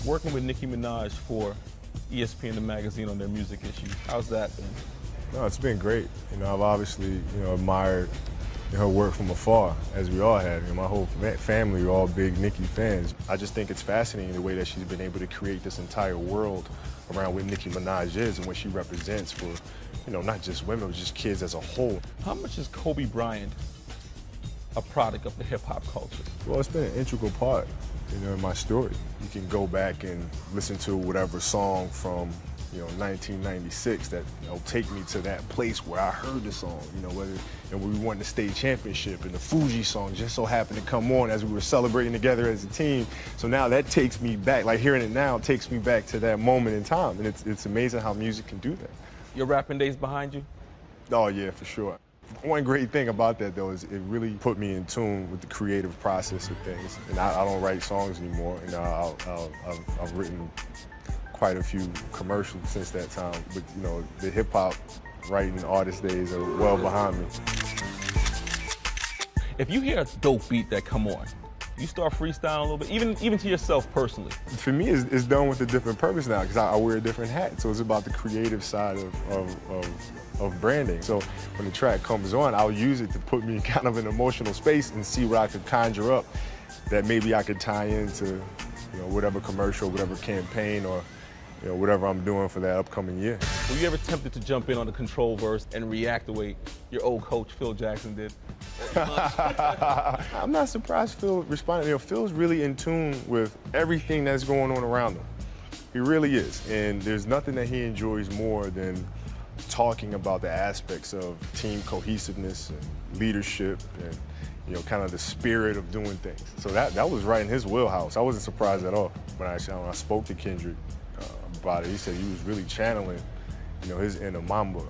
working with Nicki Minaj for ESPN the Magazine on their music issues. How's that been? No, it's been great. I've obviously, admired her work from afar, as we all have. My whole family are all big Nicki fans. I just think it's fascinating the way that she's been able to create this entire world around what Nicki Minaj is and what she represents for, not just women, but just kids as a whole. How much is Kobe Bryant a product of the hip-hop culture? Well, it's been an integral part, in my story. You can go back and listen to whatever song from 1996 that take me to that place where I heard the song, whether we won the state championship and the Fuji song just so happened to come on as we were celebrating together as a team. So now that takes me back, like hearing it now takes me back to that moment in time, and it's amazing how music can do that. Your rapping days behind you? Oh yeah, for sure. One great thing about that though is it really put me in tune with the creative process of things, and I don't write songs anymore. I've written quite a few commercials since that time, but the hip-hop writing artist days are well behind me. If you hear a dope beat that come on, you start freestyling a little bit, even to yourself personally. For me, it's done with a different purpose now because I wear a different hat, so it's about the creative side of branding. So when the track comes on, I'll use it to put me in kind of an emotional space and see what I could conjure up that maybe I could tie into whatever commercial, whatever campaign, or whatever I'm doing for that upcoming year. Were you ever tempted to jump in on the Control verse and react the way your old coach, Phil Jackson, did? I'm not surprised Phil responded. Phil's really in tune with everything that's going on around him. He really is. And there's nothing that he enjoys more than talking about the aspects of team cohesiveness and leadership and kind of the spirit of doing things. So that was right in his wheelhouse. I wasn't surprised at all when I spoke to Kendrick about it. He said he was really channeling, his inner Mamba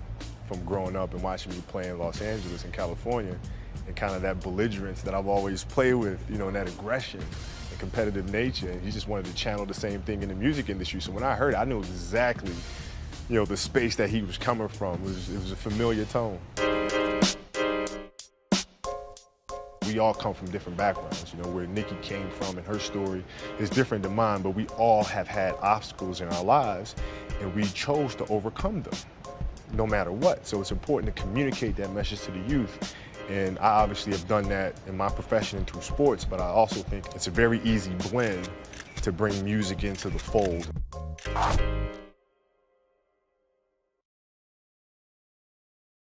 from growing up and watching me play in Los Angeles and California, and kind of that belligerence that I've always played with, and that aggression and competitive nature. And he just wanted to channel the same thing in the music industry. So when I heard it, I knew exactly, the space that he was coming from. It was a familiar tone. We all come from different backgrounds, where Nicki came from and her story is different than mine, but we all have had obstacles in our lives and we chose to overcome them, no matter what. So it's important to communicate that message to the youth. And I obviously have done that in my profession and through sports, but I also think it's a very easy blend to bring music into the fold.